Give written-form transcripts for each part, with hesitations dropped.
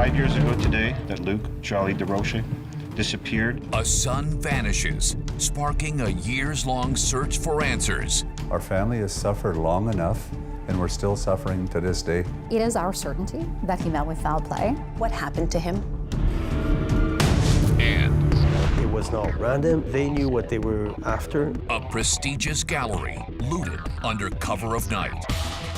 5 years ago today that Luke Joly Durocher disappeared. A son vanishes, sparking a years-long search for answers. Our family has suffered long enough, and we're still suffering to this day. It is our certainty that he met with foul play. What happened to him? And it was not random. They knew what they were after. a prestigious gallery looted under cover of night.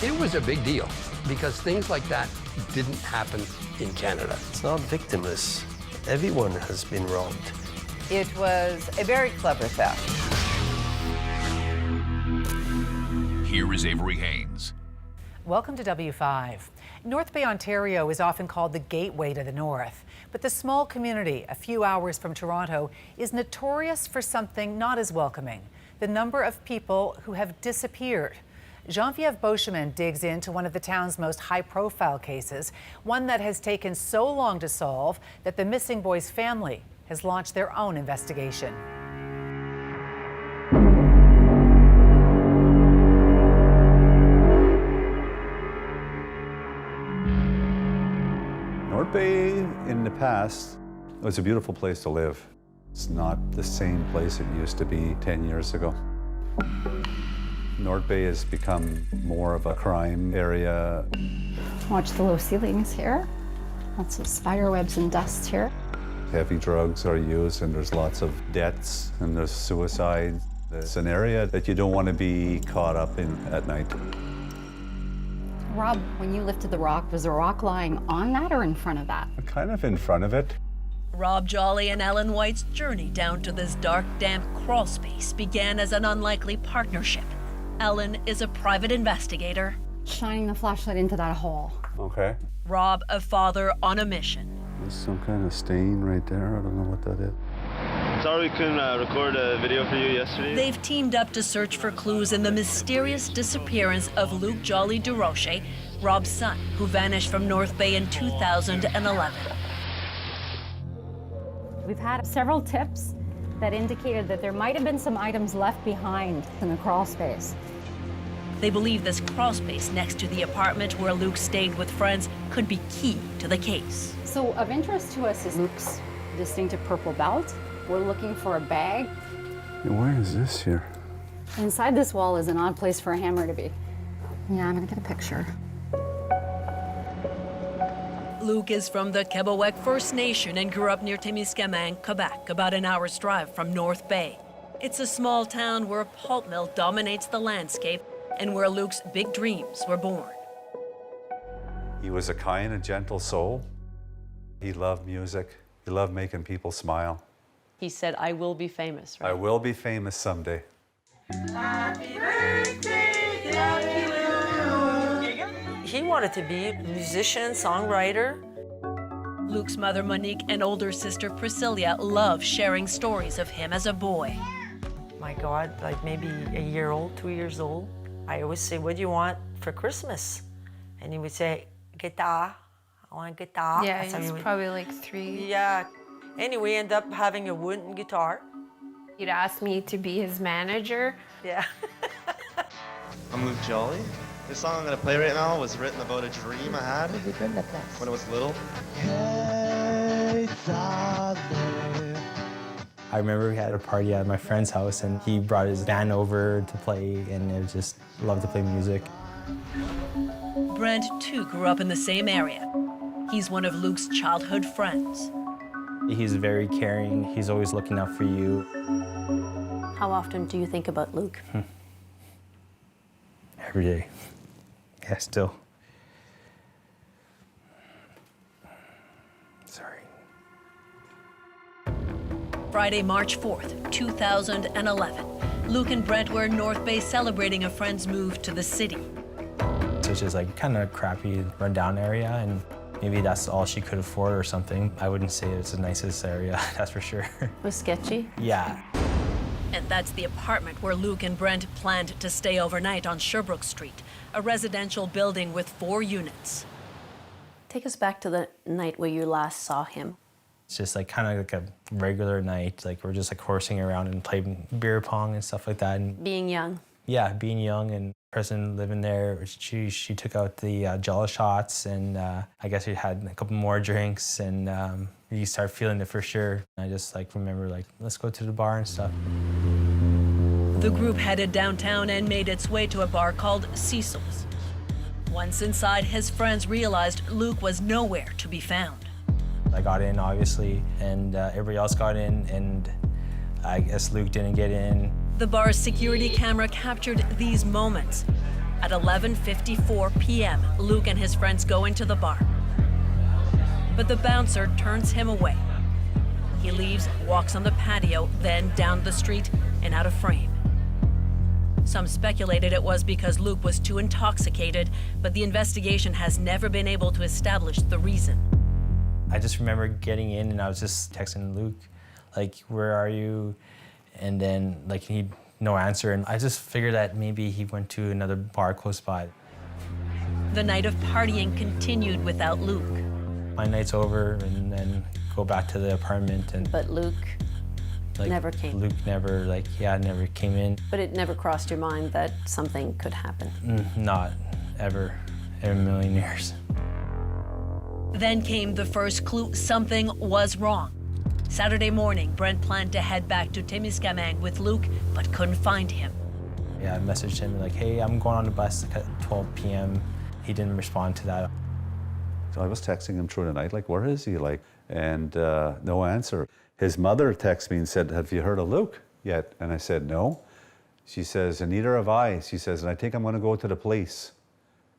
It was a big deal because things like that didn't happen in Canada. It's not victimless. Everyone has been robbed. It was a very clever theft. Here is Avery Haynes. Welcome to W5. North Bay, Ontario is often called the gateway to the north, but the small community a few hours from Toronto is notorious for something not as welcoming: the number of people who have disappeared. Geneviève Beauchemin digs into one of the town's most high-profile cases, one that has taken so long to solve that the missing boy's family has launched their own investigation. North Bay in the past was a beautiful place to live. It's not the same place it used to be 10 years ago. North Bay has become more of a crime area. Watch the low ceilings here. Lots of spider webs and dust here. Heavy drugs are used, and there's lots of deaths, and there's suicide. It's an area that you don't want to be caught up in at night. Rob, when you lifted the rock, was the rock lying on that or in front of that? Kind of in front of it. Rob Joly and Ellen White's journey down to this dark, damp crawl space began as an unlikely partnership. Ellen is a private investigator. Shining the flashlight into that hole. Okay. Rob, a father on a mission. There's some kind of stain right there. I don't know what that is. Sorry we couldn't record a video for you yesterday. They've teamed up to search for clues in the mysterious disappearance of Luke Joly Durocher, Rob's son, who vanished from North Bay in 2011. We've had several tips that indicated that there might have been some items left behind in the crawl space. They believe this crawl space next to the apartment where Luke stayed with friends could be key to the case. So of interest to us is Luke's distinctive purple belt. We're looking for a bag. Where is this here? Inside this wall is an odd place for a hammer to be. Yeah, I'm gonna get a picture. Luke is from the Quebecois First Nation and grew up near Témiscamingue, Quebec, about an hour's drive from North Bay. It's a small town where a pulp mill dominates the landscape and where Luke's big dreams were born. He was a kind and gentle soul. He loved music. He loved making people smile. He said, I will be famous, right? I will be famous someday. Happy birthday, Happy Luke. He wanted to be a musician, songwriter. Luke's mother, Monique, and older sister, Priscilla, love sharing stories of him as a boy. My God, like maybe a year old, 2 years old. I always say, what do you want for Christmas? And he would say, guitar. I want a guitar. Yeah, he's probably like 3. Yeah. Anyway, end up having a wooden guitar. He'd ask me to be his manager. Yeah. I'm Luke Joly. This song I'm gonna play right now was written about a dream I had when I was little. I remember we had a party at my friend's house and he brought his band over to play, and I just loved to play music. Brent, too, grew up in the same area. He's one of Luke's childhood friends. He's very caring. He's always looking out for you. How often do you think about Luke? Every day. Yeah, still. Sorry. Friday, March 4th, 2011. Luke and Brent were in North Bay celebrating a friend's move to the city. So it's just like kind of crappy, rundown area, and maybe that's all she could afford or something. I wouldn't say it's the nicest area, that's for sure. It was sketchy? Yeah. And that's the apartment where Luke and Brent planned to stay overnight on Sherbrooke Street, a residential building with 4 units. Take us back to the night where you last saw him. It's just like kind of like a regular night. Like we're just like horsing around and playing beer pong and stuff like that. And being young. Yeah, being young and person living there, she took out the Joly shots, and I guess we had a couple more drinks, and you start feeling it for sure. I just remember let's go to the bar and stuff. The group headed downtown and made its way to a bar called Cecil's. Once inside, his friends realized Luke was nowhere to be found. I got in, obviously, and everybody else got in, and I guess Luke didn't get in. The bar's security camera captured these moments. At 11:54 p.m., Luke and his friends go into the bar. But the bouncer turns him away. He leaves, walks on the patio, then down the street and out of frame. Some speculated it was because Luke was too intoxicated, but the investigation has never been able to establish the reason. I just remember getting in and I was just texting Luke, where are you? And then, he no answer. And I just figured that maybe he went to another bar close by. The night of partying continued without Luke. My night's over and then go back to the apartment. But Luke never came. Luke never, never came in. But it never crossed your mind that something could happen? Not ever in a million years. Then came the first clue something was wrong. Saturday morning, Brent planned to head back to Témiscamingue with Luke, but couldn't find him. Yeah, I messaged him hey, I'm going on the bus at 12 p.m. He didn't respond to that. So I was texting him through the night, where is he? And no answer. His mother texted me and said, have you heard of Luke yet? And I said, no. She says, and neither have I. She says, and I think I'm going to go to the police.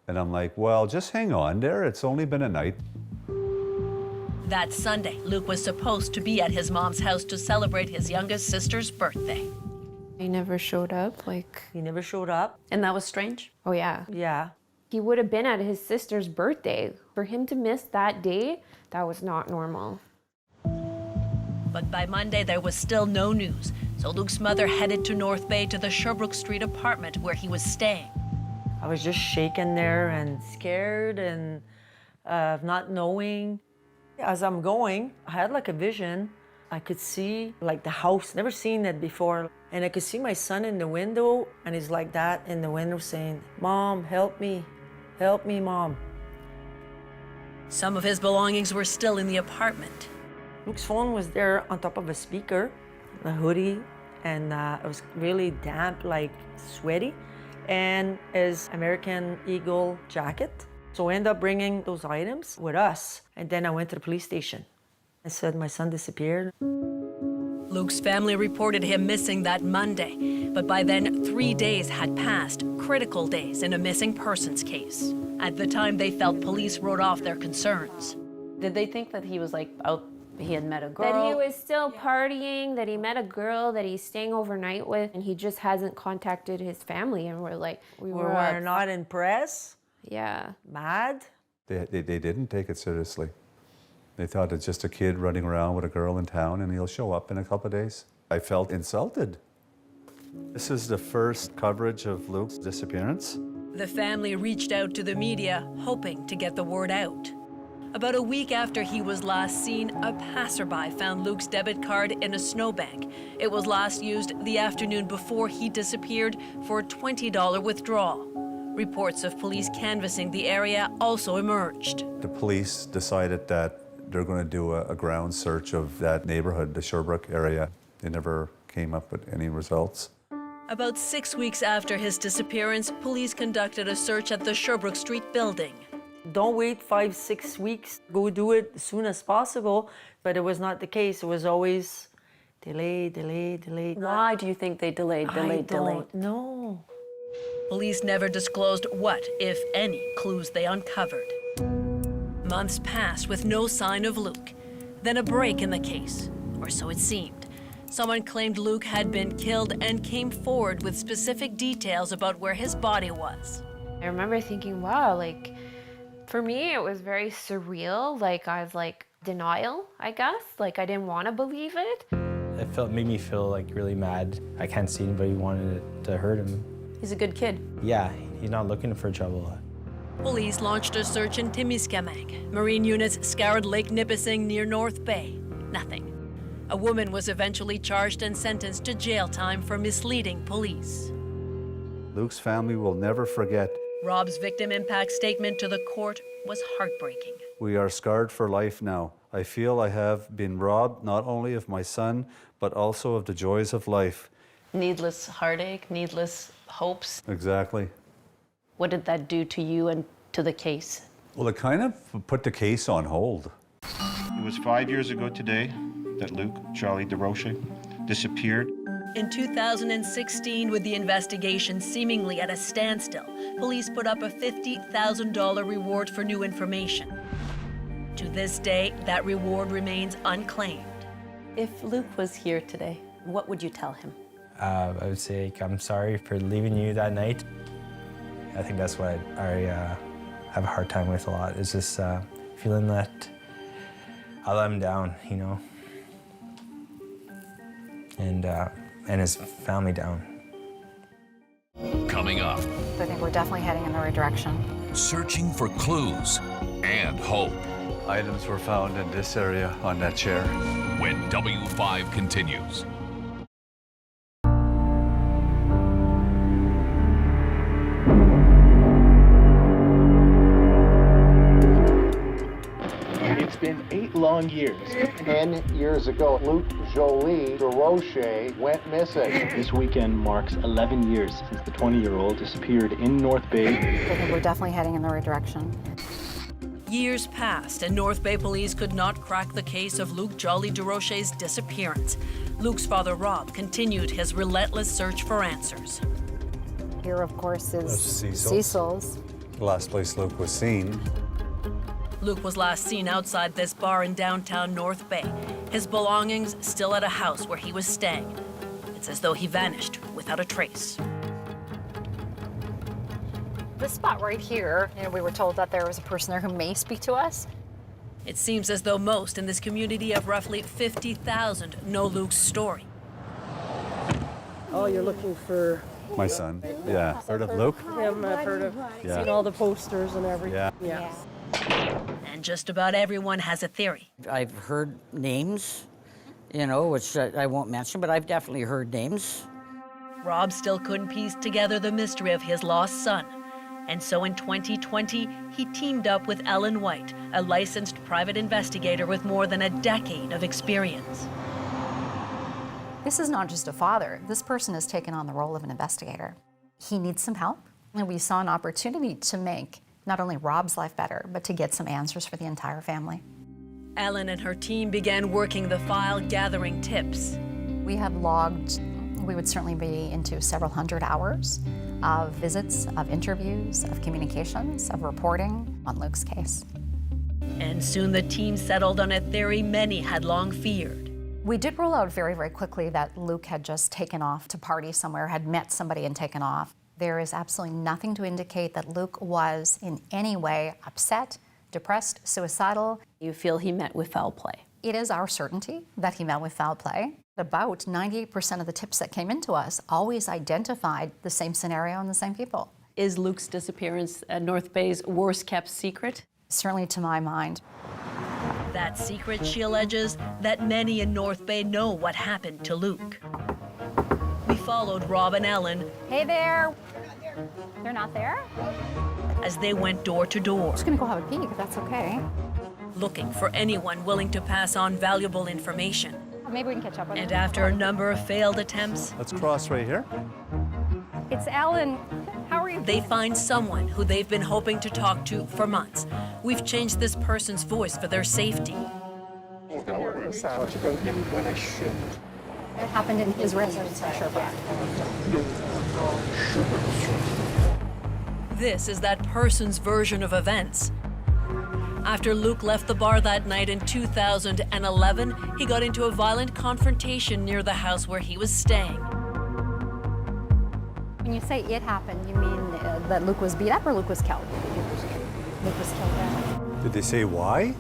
And I'm like, well, just hang on there. It's only been a night. That Sunday, Luke was supposed to be at his mom's house to celebrate his youngest sister's birthday. He never showed up, He never showed up. And that was strange? Oh, yeah. Yeah. He would have been at his sister's birthday. For him to miss that day, that was not normal. But by Monday, there was still no news. So Luke's mother headed to North Bay to the Sherbrooke Street apartment where he was staying. I was just shaken there and scared and not knowing. As I'm going, I had a vision. I could see the house, never seen that before. And I could see my son in the window, and he's like that in the window saying, Mom, help me, Mom. Some of his belongings were still in the apartment. Luke's phone was there on top of a speaker, a hoodie, and it was really damp, sweaty, and his American Eagle jacket. So I ended up bringing those items with us, and then I went to the police station. I said my son disappeared. Luke's family reported him missing that Monday, but by then 3 days had passed, critical days in a missing persons case. At the time, they felt police wrote off their concerns. Did they think that he was out, he had met a girl? That he was still partying, that he met a girl that he's staying overnight with, and he just hasn't contacted his family, and we were not impressed. Yeah. Mad. They didn't take it seriously. They thought it's just a kid running around with a girl in town and he'll show up in a couple of days. I felt insulted. This is the first coverage of Luke's disappearance. The family reached out to the media, hoping to get the word out. About a week after he was last seen, a passerby found Luke's debit card in a snowbank. It was last used the afternoon before he disappeared for a $20 withdrawal. Reports of police canvassing the area also emerged. The police decided that they're going to do a ground search of that neighborhood, the Sherbrooke area. They never came up with any results. About 6 weeks after his disappearance, police conducted a search at the Sherbrooke Street building. Don't wait 5-6 weeks. Go do it as soon as possible. But it was not the case. It was always delay. Why do you think they delayed? I don't know. Police never disclosed what, if any, clues they uncovered. Months passed with no sign of Luke. Then a break in the case, or so it seemed. Someone claimed Luke had been killed and came forward with specific details about where his body was. I remember thinking, wow, for me, it was very surreal. I was denial, I guess. I didn't want to believe it. It made me feel really mad. I can't see anybody wanted to hurt him. He's a good kid. Yeah, he's not looking for trouble. Police launched a search in Témiscamingue. Marine units scoured Lake Nipissing near North Bay. Nothing. A woman was eventually charged and sentenced to jail time for misleading police. Luke's family will never forget. Rob's victim impact statement to the court was heartbreaking. We are scarred for life now. I feel I have been robbed not only of my son, but also of the joys of life. Needless heartache, needless hopes. Exactly. What did that do to you and to the case? Well, it kind of put the case on hold. It was 5 years ago today that Luke Joly Durocher disappeared. In 2016, with the investigation seemingly at a standstill, police put up a $50,000 reward for new information. To this day, that reward remains unclaimed. If Luke was here today, what would you tell him? I would say, I'm sorry for leaving you that night. I think that's what I have a hard time with a lot, is just feeling that I let him down, you know, and his family down. Coming up, I think we're definitely heading in the right direction. searching for clues and hope Items were found in this area on that chair. when W5 continues. It's been 8 long years. 10 years ago, Luke Joly Durocher went missing. This weekend marks 11 years since the 20-year-old disappeared in North Bay. I think we're definitely heading in the right direction. Years passed, and North Bay police could not crack the case of Luke Joly Durocher's disappearance. Luke's father, Rob, continued his relentless search for answers. Here, of course, is Cecil's. Cecil's. The last place Luke was seen. Luke was last seen outside this bar in downtown North Bay, his belongings still at a house where he was staying. It's as though he vanished without a trace. This spot right here, we were told that there was a person there who may speak to us. It seems as though most in this community of roughly 50,000 know Luke's story. Oh, you're looking for My son. Yeah. Heard of Luke? him. I've heard of, Yeah. seen all the posters and everything. Yeah. And just about everyone has a theory. I've heard names, you know, which I won't mention, but I've definitely heard names. Rob still couldn't piece together the mystery of his lost son. And so in 2020, he teamed up with Ellen White, a licensed private investigator with more than a decade of experience. This is not just a father. This person has taken on the role of an investigator. He needs some help, and we saw an opportunity to make not only Rob's life better, but to get some answers for the entire family. Ellen and her team began working the file, gathering tips. We have logged, we would certainly be into several hundred hours of visits, of interviews, of communications, of reporting on Luke's case. And soon the team settled on a theory many had long feared. We did rule out very, very quickly that Luke had just taken off to party somewhere, had met somebody and taken off. There is absolutely nothing to indicate that Luke was in any way upset, depressed, suicidal. You feel he met with foul play? It is our certainty that he met with foul play. About 98% of the tips that came into us always identified the same scenario and the same people. Is Luke's disappearance North Bay's worst kept secret? Certainly to my mind. That secret, she alleges, that many in North Bay know what happened to Luke. We followed Rob and Ellen. Hey there. They're not there? As they went door to door. I'm just gonna go have a peek, if that's okay. Looking for anyone willing to pass on valuable information. Maybe we can catch up on it. And after a number of failed attempts, Let's cross right here. It's Ellen. How are you? they find someone who they've been hoping to talk to for months. We've changed this person's voice for their safety. It happened in his residence in Sherbrooke. This is that person's version of events. After Luke left the bar that night in 2011, he got into a violent confrontation near the house where he was staying. When you say it happened, you mean that Luke was beat up or Luke was killed? Luke was killed, yeah. Did they say why?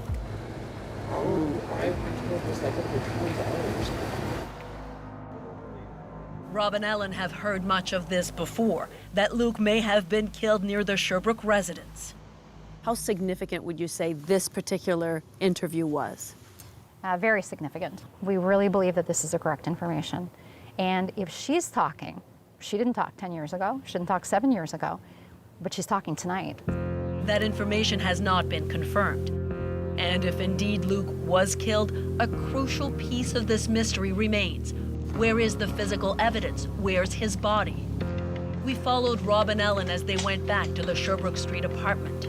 Rob and Ellen have heard much of this before, that Luke may have been killed near the Sherbrooke residence. How significant would you say this particular interview was? Very significant. We really believe that this is the correct information. And if she's talking She didn't talk 10 years ago. She didn't talk 7 years ago. But she's talking tonight. That information has not been confirmed. And if indeed Luke was killed, a crucial piece of this mystery remains. Where is the physical evidence? Where's his body? We followed Rob and Ellen as they went back to the Sherbrooke Street apartment.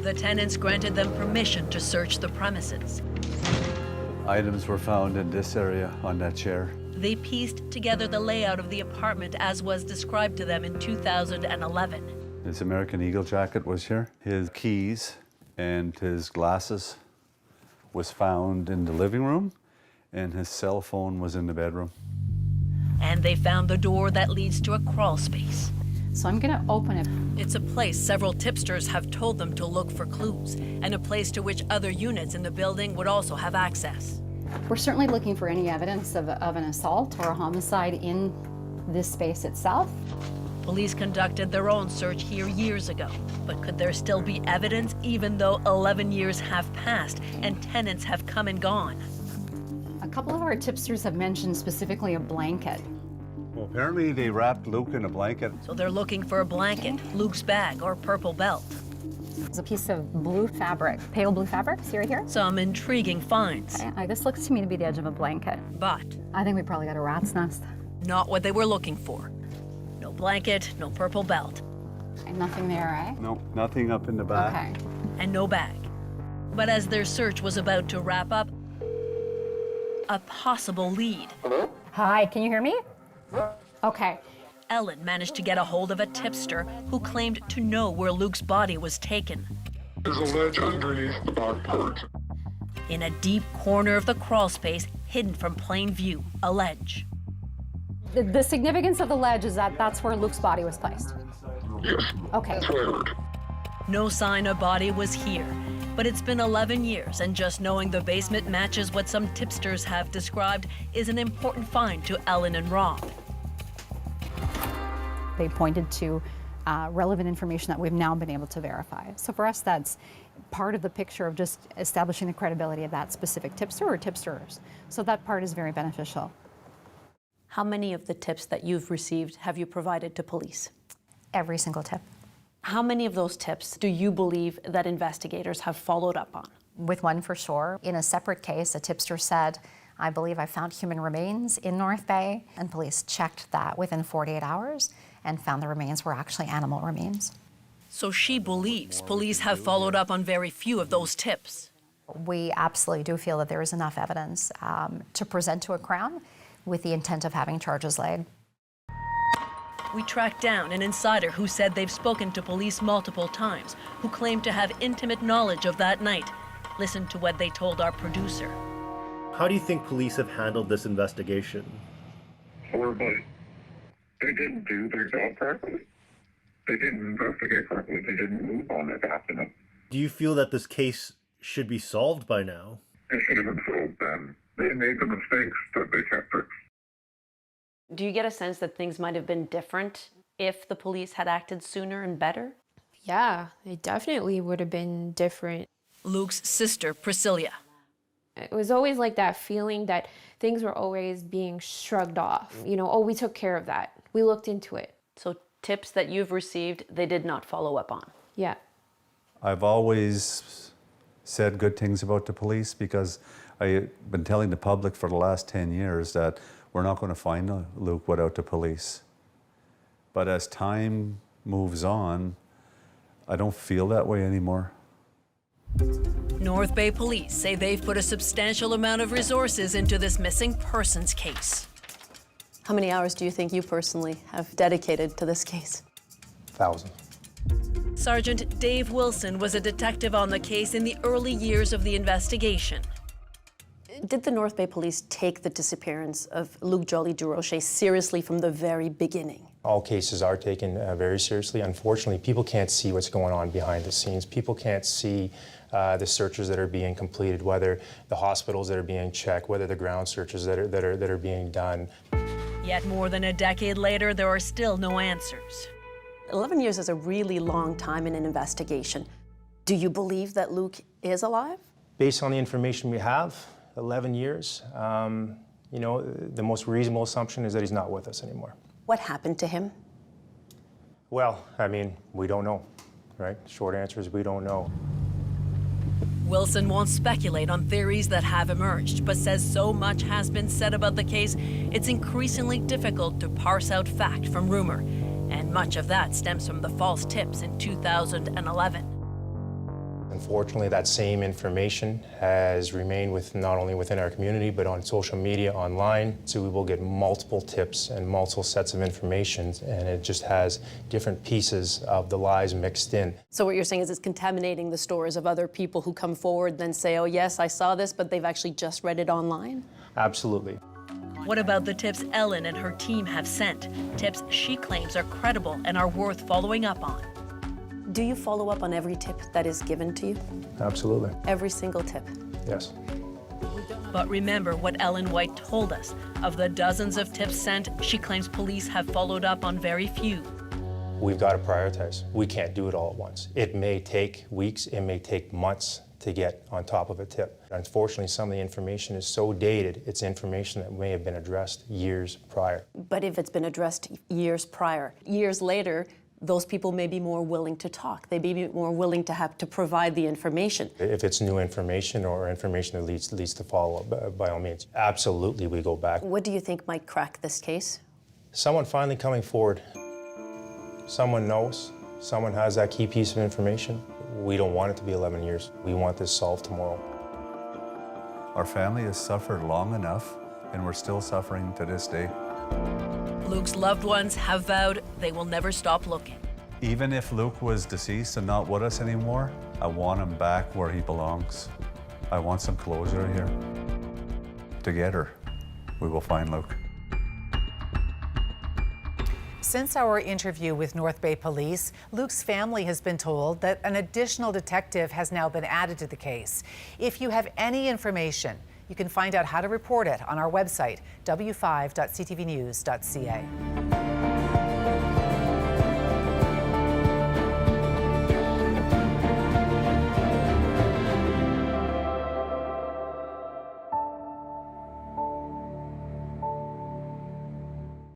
The tenants granted them permission to search the premises. Items were found in this area on that chair. They pieced together the layout of the apartment as was described to them in 2011. His American Eagle jacket was here. His keys and his glasses was found in the living room, and his cell phone was in the bedroom. And they found the door that leads to a crawl space. So I'm gonna open it. It's a place several tipsters have told them to look for clues, and a place to which other units in the building would also have access. We're certainly looking for any evidence of an assault or a homicide in this space itself. Police conducted their own search here years ago, but could there still be evidence even though 11 years have passed and tenants have come and gone? A couple of our tipsters have mentioned specifically a blanket. Well, apparently they wrapped Luke in a blanket. So they're looking for a blanket, Luke's bag, or purple belt. It's a piece of blue fabric, pale blue fabric. See right here? Some intriguing finds. Okay, this looks to me to be the edge of a blanket. But I think we probably got a rat's nest. not what they were looking for. No blanket, no purple belt. And nothing there, eh? No, nothing up in the back. Okay. And no bag. But as their search was about to wrap up, a possible lead. Hello? Hi, can you hear me? Okay. Ellen managed to get a hold of a tipster who claimed to know where Luke's body was taken. There's a ledge underneath the back part. In a deep corner of the crawl space, hidden from plain view, a ledge. The significance of the ledge is that that's where Luke's body was placed. Yes. Okay. That's what I heard. No sign a body was here, but it's been 11 years, and just knowing the basement matches what some tipsters have described is an important find to Ellen and Rob. They pointed to relevant information that we've now been able to verify. So for us, that's part of the picture of just establishing the credibility of that specific tipster or tipsters. So that part is very beneficial. How many of the tips that you've received have you provided to police? Every single tip. How many of those tips do you believe that investigators have followed up on? With one for sure. In a separate case, a tipster said, I believe I found human remains in North Bay, and police checked that within 48 hours and found the remains were actually animal remains. So she believes police have followed up on very few of those tips. We absolutely do feel that there is enough evidence to present to a Crown with the intent of having charges laid. We tracked down an insider who said they've spoken to police multiple times, who claimed to have intimate knowledge of that night. Listen to what they told our producer. How do you think police have handled this investigation? Horribly. They didn't do their job properly. They didn't investigate properly. They didn't move on it after them. Do you feel that this case should be solved by now? It should have been solved then. They made the mistakes that they kept fixed. Do you get a sense that things might have been different if the police had acted sooner and better? Yeah, it definitely would have been different. Luke's sister, Priscilla. It was always like that feeling that things were always being shrugged off. You know, oh, we took care of that. We looked into it. So tips that you've received, they did not follow up on? Yeah. I've always said good things about the police because I've been telling the public for the last 10 years that we're not going to find Luke without the police. But as time moves on, I don't feel that way anymore. North Bay police say they've put a substantial amount of resources into this missing persons case. How many hours do you think you personally have dedicated to this case? 1,000. Sergeant Dave Wilson was a detective on the case in the early years of the investigation. Did the North Bay Police take the disappearance of Luke Joly Durocher seriously from the very beginning? All cases are taken very seriously. Unfortunately, people can't see what's going on behind the scenes. People can't see the searches that are being completed, whether the hospitals that are being checked, whether the ground searches that are being done. Yet more than a decade later, there are still no answers. 11 years is a really long time in an investigation. Do you believe that Luke is alive? Based on the information we have, 11 years, you know, the most reasonable assumption is that he's not with us anymore. What happened to him? Well, I mean, we don't know, right? Short answer is we don't know. Wilson won't speculate on theories that have emerged, but says so much has been said about the case, it's increasingly difficult to parse out fact from rumor. And much of that stems from the false tips in 2011. Unfortunately, that same information has remained not only within our community, but on social media, online. So we will get multiple tips and multiple sets of information, and it just has different pieces of the lies mixed in. So what you're saying is it's contaminating the stories of other people who come forward then say, oh yes, I saw this, but they've actually just read it online? Absolutely. What about the tips Ellen and her team have sent? Tips she claims are credible and are worth following up on. Do you follow up on every tip that is given to you? Absolutely. Every single tip? Yes. But remember what Ellen White told us. Of the dozens of tips sent, she claims police have followed up on very few. We've got to prioritize. We can't do it all at once. It may take weeks, it may take months to get on top of a tip. Unfortunately, some of the information is so dated, it's information that may have been addressed years prior. But if it's been addressed years prior, years later, those people may be more willing to talk. They may be more willing to provide the information. If it's new information or information that leads to follow-up, by all means, absolutely we go back. What do you think might crack this case? Someone finally coming forward. Someone knows. Someone has that key piece of information. We don't want it to be 11 years. We want this solved tomorrow. Our family has suffered long enough, and we're still suffering to this day. Luke's loved ones have vowed they will never stop looking. Even if Luke was deceased and not with us anymore, I want him back where he belongs. I want some closure here. Together, we will find Luke. Since our interview with North Bay Police, Luke's family has been told that an additional detective has now been added to the case. If you have any information, you can find out how to report it on our website, w5.ctvnews.ca.